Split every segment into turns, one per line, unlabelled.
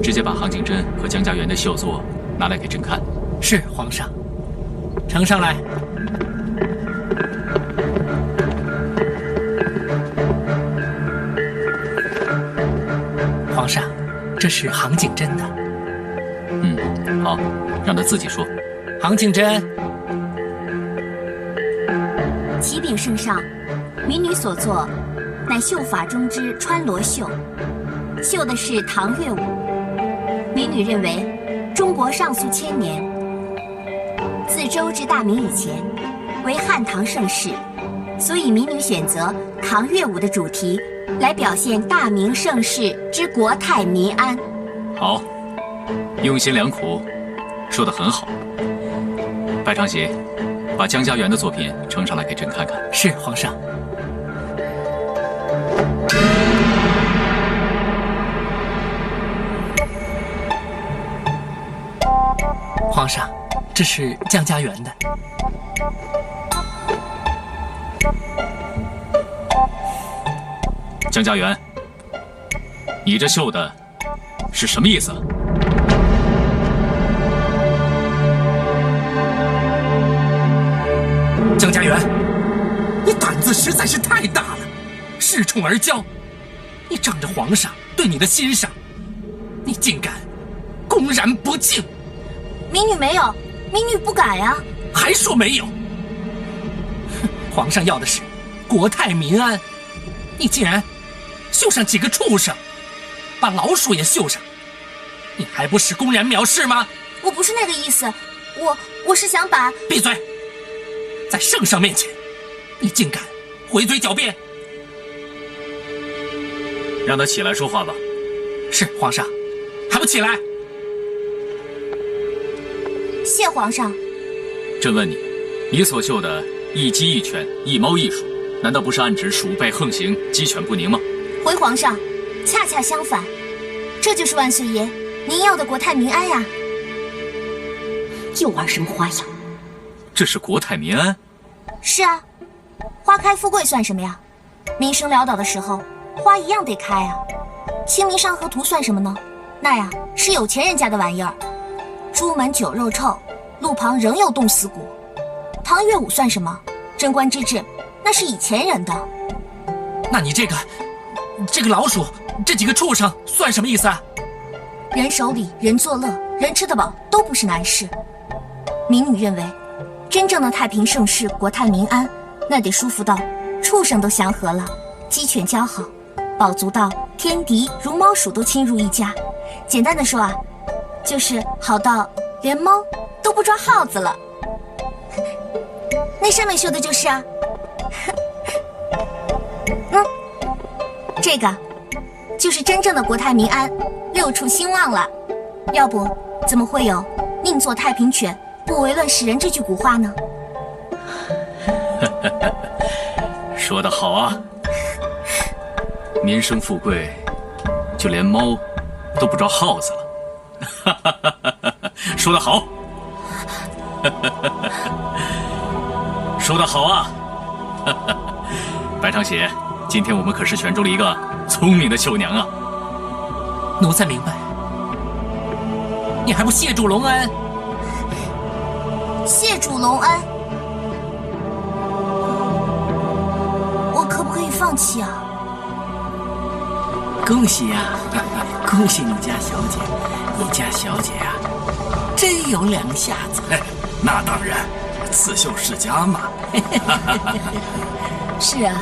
直接把杭景真和江家园的绣作拿来给朕看。
是皇上，呈上来。皇上，这是杭景真的。
好，让他自己说。
杭景真，
启禀圣上，民女所作，乃绣法中之穿罗绣，绣的是唐乐舞。民女认为，中国上溯千年，自周至大明以前，为汉唐盛世，所以民女选择唐乐舞的主题，来表现大明盛世之国泰民安。
好，用心良苦，说得很好。白长喜，把江家园的作品呈上来给朕看看。
是皇上。皇上，这是江家园的。
江家园，你这绣的是什么意思？
江家园，你胆子实在是太大了，恃宠而骄。你仗着皇上对你的欣赏，你竟敢公然不敬！
民女没有，民女不敢呀。
还说没有？皇上要的是国泰民安，你竟然绣上几个畜生，把老鼠也绣上，你还不是公然藐视吗？
我不是那个意思，我是想把……
闭嘴！在圣上面前，你竟敢回嘴狡辩！
让他起来说话吧。
是皇上，还不起来？
谢皇上。
朕问你，你所绣的一鸡一犬一猫一鼠，难道不是暗指鼠辈横行，鸡犬不宁吗？
回皇上，恰恰相反，这就是万岁爷您要的国泰民安呀！又玩什么花样？
这是国泰民安？
是啊，花开富贵算什么呀？民生潦倒的时候，花一样得开啊。清明上河图算什么呢？那呀是有钱人家的玩意儿。朱门酒肉臭，路旁仍有冻死骨。唐乐舞算什么？贞观之治，那是以前人的。
那你这个老鼠，这几个畜生算什么意思啊？
人手里人作乐，人吃得饱都不是难事。民女认为，真正的太平盛世，国泰民安，那得舒服到畜生都祥和了，鸡犬交好，饱足到天敌如猫鼠都亲如一家。简单的说啊，就是好到连猫都不抓耗子了。那上面绣的就是啊。这个就是真正的国泰民安，六畜兴旺了。要不怎么会有宁做太平犬，不为乱世人这句古话呢？
说得好啊！民生富贵，就连猫都不抓耗子了。说得好！说得好啊！白长喜，今天我们可是选中了一个聪明的绣娘啊！
奴才明白，你还不谢主隆恩？
谢主隆恩，我可不可以放弃啊？
恭喜呀、恭喜你家小姐，你家小姐呀、真有两下子。
那当然，刺绣世家嘛。
是啊，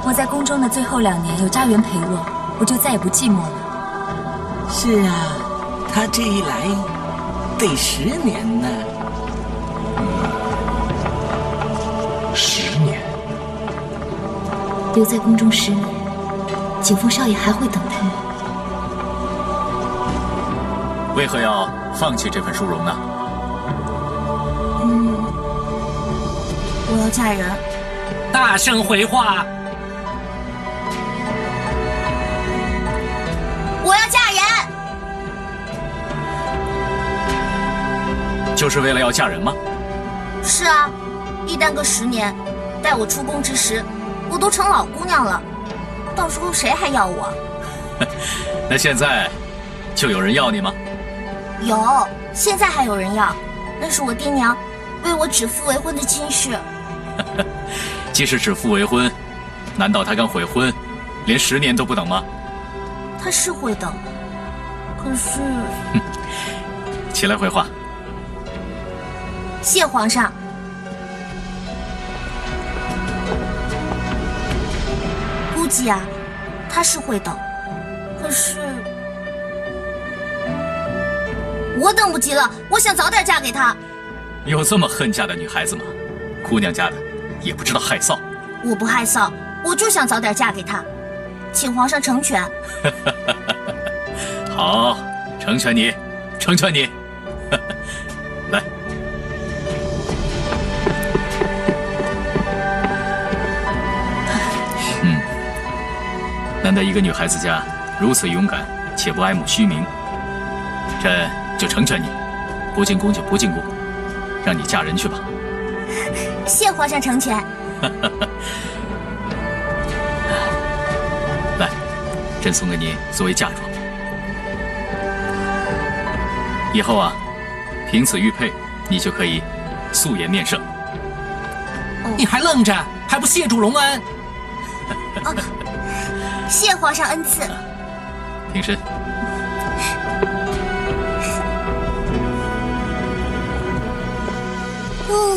我在宫中的最后2年有家园陪我，我就再也不寂寞了。
是啊，他这一来得10年呢。
10年，
留在宫中10年，景风少爷还会等待我。
为何要放弃这份殊荣呢？
我要嫁人。
大声回话！
我要嫁人。
就是为了要嫁人吗？
是啊，一耽搁10年，待我出宫之时，我都成老姑娘了，到时候谁还要我？
那现在就有人要你吗？
有，现在还有人要，那是我爹娘为我指腹为婚的亲事。
即使指腹为婚，难道他敢悔婚，连10年都不等吗？
他是会等，可是……
起来回话。
谢皇上。估计啊，他是会等，可是我等不及了，我想早点嫁给他。
有这么恨嫁的女孩子吗？姑娘家的也不知道害臊。
我不害臊，我就想早点嫁给他，请皇上成全。
好，成全你，成全你。来，难得一个女孩子家如此勇敢且不爱慕虚名，朕就成全你，不进宫就不进宫，让你嫁人去吧。
谢皇上成全。
来，朕送给你作为嫁妆。以后啊，凭此玉佩，你就可以素颜面圣。
你还愣着，还不谢主隆恩？
谢皇上恩赐。
平身。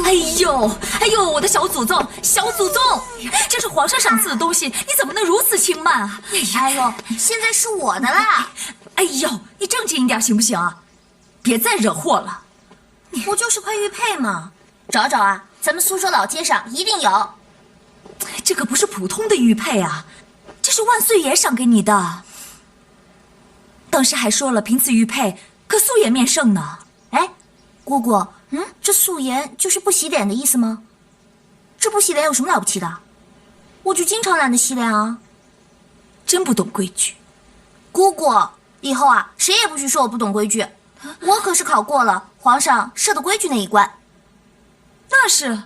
哎呦，哎呦，我的小祖宗，小祖宗，这是皇上赏赐的东西，你怎么能如此轻慢啊？
哎呦，现在是我的啦！
哎呦，你正经一点行不行啊？别再惹祸了。
不就是块玉佩吗？找找啊，咱们苏州老街上一定有。
这可不是普通的玉佩啊，这是万岁爷赏给你的。当时还说了，凭此玉佩可素颜面圣呢。
哎，姑姑，这素颜就是不洗脸的意思吗？这不洗脸有什么了不起的？我就经常懒得洗脸啊。
真不懂规矩。
姑姑，以后啊，谁也不许说我不懂规矩。我可是考过了皇上设的规矩那一关。
那是，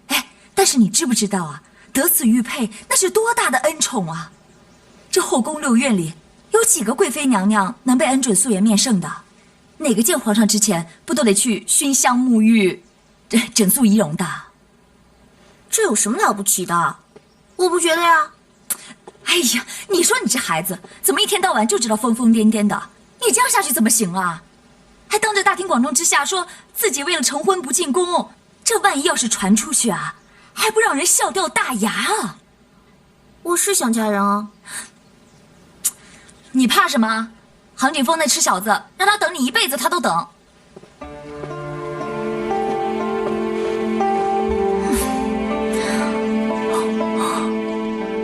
哎，但是你知不知道啊？得此玉佩，那是多大的恩宠啊！这后宫6院里，有几个贵妃娘娘能被恩准素颜面圣的？哪个见皇上之前，不都得去熏香沐浴，整肃仪容的？
这有什么了不起的？我不觉得呀。
哎呀，你说你这孩子，怎么一天到晚就知道疯疯癫癫的？你这样下去怎么行啊？还当着大庭广众之下说自己为了成婚不进宫，这万一要是传出去啊，还不让人笑掉大牙啊！
我是想嫁人啊。
你怕什么？杭景峰那吃小子，让他等你一辈子他都等。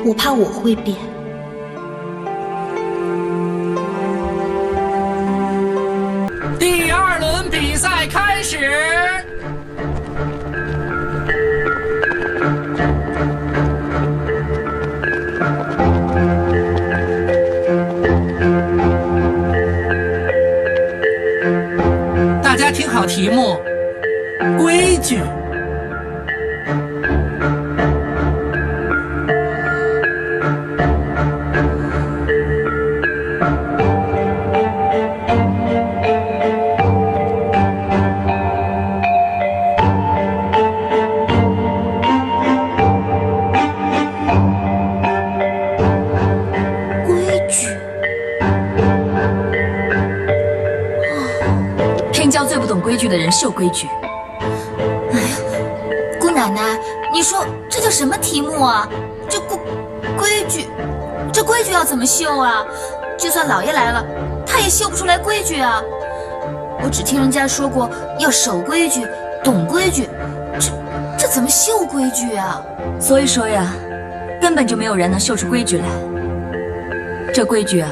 我怕我会变。
第2轮比赛开始。大家听好题目：规矩。
规矩的人是有规矩。
哎呀，姑奶奶，你说这叫什么题目啊？这规矩，这规矩要怎么绣啊？就算老爷来了，他也绣不出来规矩啊。我只听人家说过要守规矩、懂规矩，这怎么绣规矩啊？
所以说呀，根本就没有人能绣出规矩来。这规矩啊，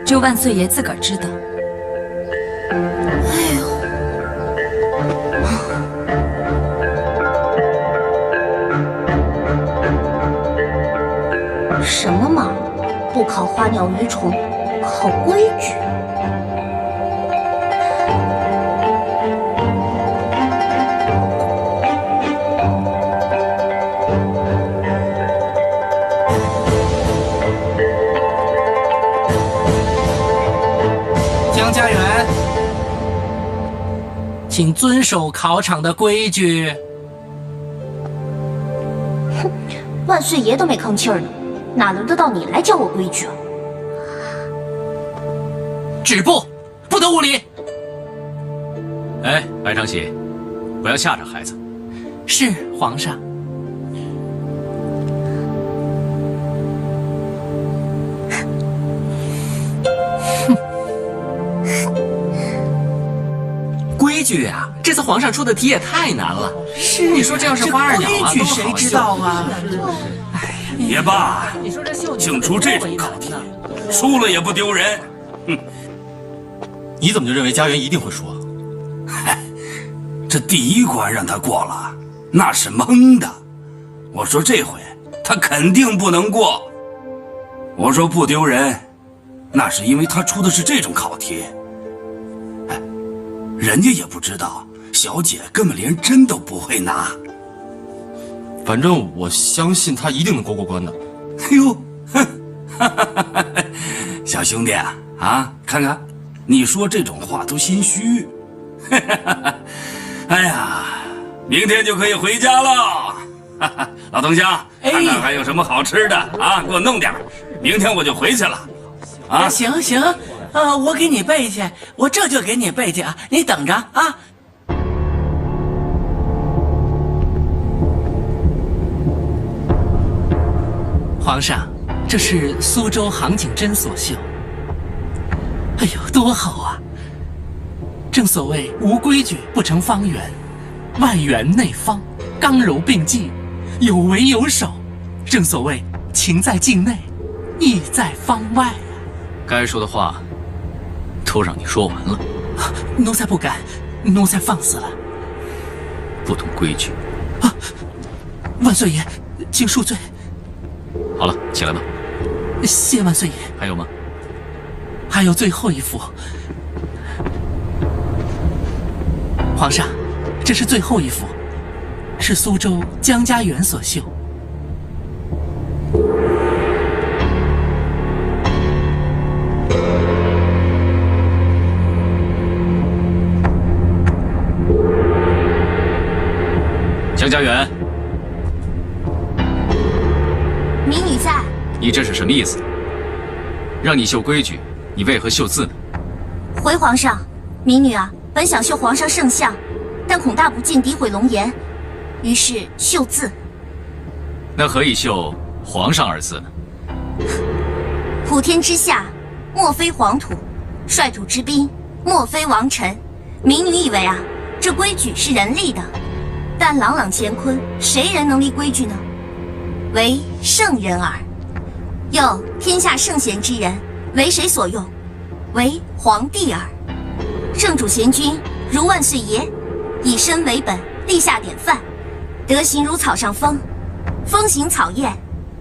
只有万岁爷自个儿知道。
哎呦！什么嘛，不考花鸟鱼虫，考规矩。
家园，请遵守考场的规矩。
万岁爷都没吭气儿呢，哪轮得到你来教我规矩啊？
止步，不得无礼。
哎，白长喜，不要吓着孩子。
是皇上。
规矩啊，这次皇上出的题也太难了。
是，
你说这要是花二鸟啊，
规矩谁知道啊？
也罢，竟出这种考题，输了也不丢人。
你怎么就认为家园一定会输啊？
嗨，这第一关让他过了，那是蒙的。我说这回他肯定不能过。我说不丢人，那是因为他出的是这种考题。哎，人家也不知道，小姐根本连针都不会拿。
反正我相信他一定能过关的。
哎呦，哼，小兄弟啊，看看，你说这种话都心虚。哎呀，明天就可以回家了。老东乡，看看还有什么好吃的啊，给我弄点。明天我就回去了。啊，
行行，我给你备去，我这就给你备去啊，你等着啊。
皇上，这是苏州杭景真所绣。哎呦，多好啊！正所谓无规矩不成方圆，外圆内方，刚柔并济，有为有守。正所谓情在境内，意在方外。
该说的话都让你说完了。
奴才不敢，奴才放肆了。
不懂规矩
啊！万岁爷，请恕罪。
好了，起来吧。
谢万岁爷。
还有吗？
还有最后一幅。皇上，这是最后一幅，是苏州江家园所绣。
江家园，
民女在。
你这是什么意思？让你绣规矩，你为何绣字呢？
回皇上，民女啊，本想绣皇上圣像，但恐大不敬诋毁龙颜，于是绣字。
那何以绣皇上二字呢？
普天之下，莫非黄土；率土之滨，莫非王臣。民女以为啊，这规矩是人立的，但朗朗乾坤，谁人能立规矩呢？唯圣人耳。又天下圣贤之人，为谁所用？为皇帝耳。圣主贤君如万岁爷，以身为本，立下典范，德行如草上风，风行草偃，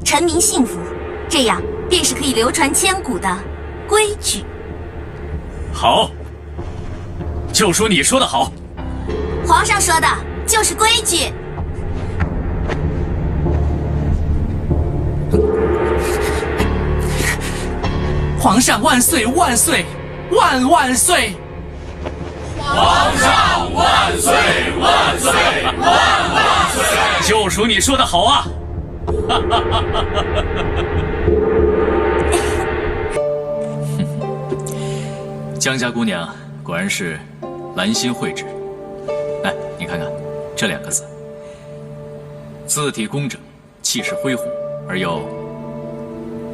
臣民幸福。这样便是可以流传千古的规矩。
好，就说你说的好。
皇上说的就是规矩。
皇上万岁万岁万万岁！
皇上万岁万岁万万岁！
就属你说的好啊！江家姑娘果然是兰心蕙质。来，你看看这两个字，字体工整，气势恢宏，而又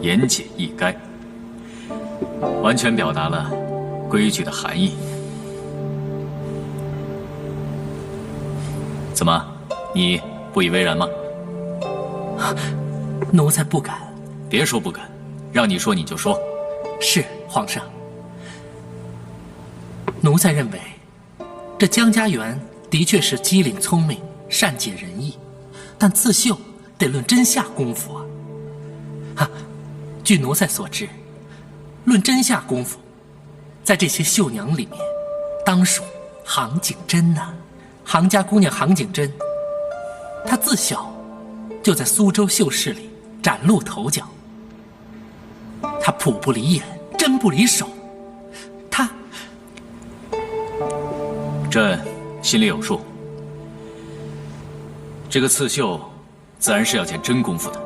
言简意赅，完全表达了规矩的含义。怎么，你不以为然吗？
奴才不敢。
别说不敢，让你说你就说。
是皇上。奴才认为，这江家园的确是机灵聪明，善解人意，但刺绣得论真下功夫啊。哈，据奴才所知，论真下功夫，在这些绣娘里面，当属杭景真呐。杭家姑娘杭景真，她自小就在苏州绣室里崭露头角。她谱不离眼，针不离手，她
朕心里有数。这个刺绣自然是要见真功夫的，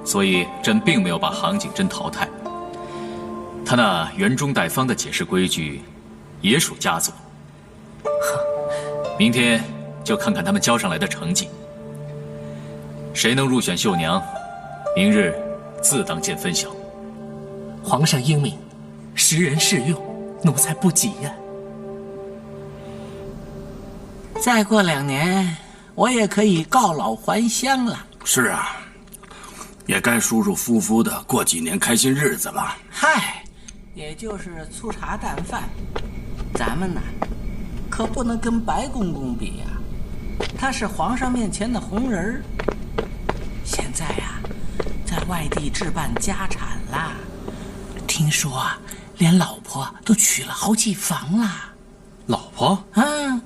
所以朕并没有把杭景真淘汰。他那圆中带方的解释规矩，也属佳作。明天就看看他们交上来的成绩，谁能入选绣娘，明日自当见分晓。
皇上英明，识人适用，奴才不及呀。
再过2年，我也可以告老还乡了。
是啊，也该舒舒服服的过几年开心日子了。
嗨，也就是粗茶淡饭，咱们呢，可不能跟白公公比呀。他是皇上面前的红人儿，现在呀，在外地置办家产啦。听说啊，连老婆都娶了好几房啦。
老婆？
嗯，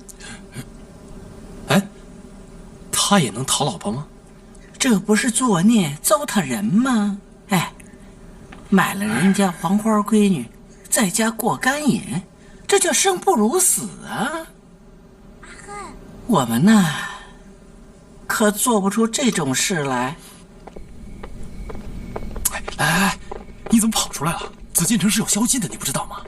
哎，他也能讨老婆吗？
这不是作孽糟蹋人吗？哎，买了人家黄花闺女，在家过干瘾，这叫生不如死啊！我们呢，可做不出这种事来。
哎，你怎么跑出来了？紫禁城是有宵禁的，你不知道吗？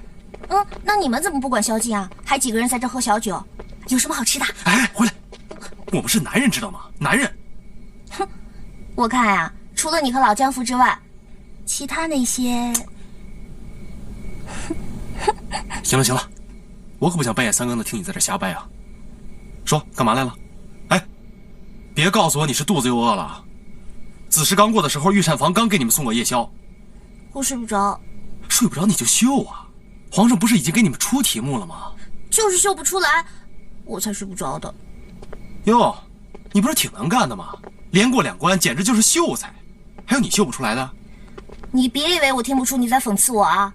那你们怎么不管宵禁啊？还几个人在这喝小酒？有什么好吃的？
哎，回来！我们是男人，知道吗？男人。
哼，我看啊，除了你和老江父之外，其他那些……
行了行了，我可不想半夜3更的听你在这瞎掰啊！说干嘛来了？哎，别告诉我你是肚子又饿了。子时刚过的时候，御膳房刚给你们送过夜宵。
我睡不着。
睡不着你就绣啊！皇上不是已经给你们出题目了吗？
就是绣不出来，我才睡不着的。
哟，你不是挺能干的吗？连过2关，简直就是秀才。还有你绣不出来的？
你别以为我听不出你在讽刺我啊！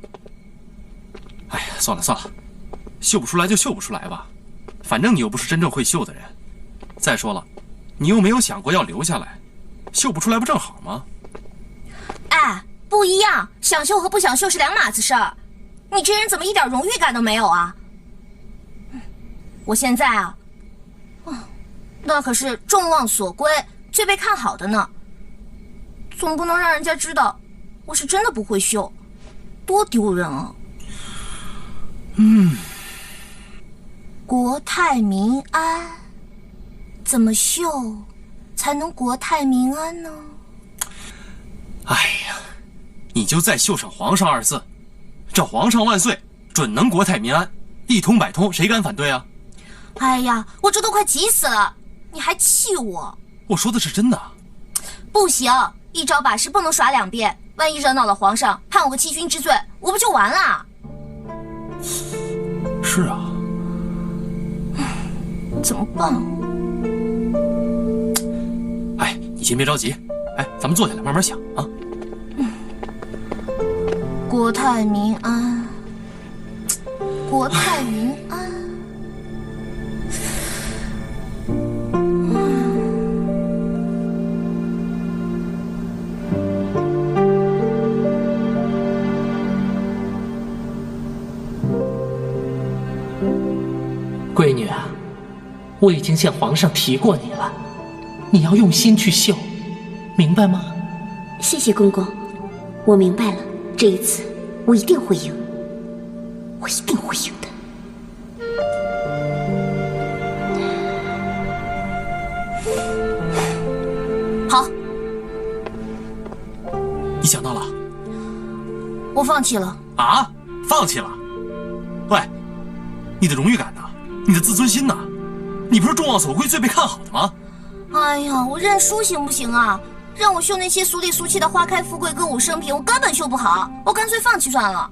哎呀，算了算了，绣不出来就绣不出来吧，反正你又不是真正会绣的人。再说了，你又没有想过要留下来，绣不出来不正好吗？
哎，不一样，想绣和不想绣是2码子事儿。你这人怎么一点荣誉感都没有啊？我现在啊，那可是众望所归、最被看好的呢，总不能让人家知道我是真的不会绣，多丢人啊！国泰民安，怎么绣才能国泰民安呢？
哎呀，你就再绣上皇上2字，这皇上万岁，准能国泰民安，一通百通，谁敢反对啊？
哎呀，我这都快急死了，你还气我？
我说的是真的。
不行，一招把式不能耍2遍，万一惹恼了皇上，判我个欺君之罪，我不就完了？
是啊。
怎么办？
哎，你先别着急，哎，咱们坐下来慢慢想啊。
国泰民安，国泰民安。
闺女啊，我已经向皇上提过你了，你要用心去绣，明白吗？
谢谢公公，我明白了，这一次我一定会赢，我一定会赢的。
好，
你想到了？
我放弃了。
啊？放弃了？喂，你的荣誉感呢？你的自尊心呢？你不是众望所归、最被看好的吗？
哎呀，我认输行不行啊？让我绣那些俗里俗气的花开富贵歌舞升平，我根本绣不好，我干脆放弃算了。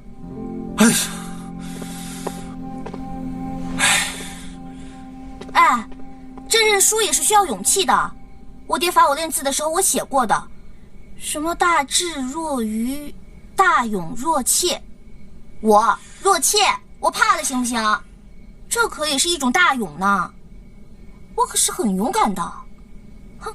哎，这认输也是需要勇气的。我爹罚我练字的时候，我写过的，什么大智若愚，大勇若怯。我若怯，我怕了，行不行？这可也是一种大勇呢。我可是很勇敢的。哼。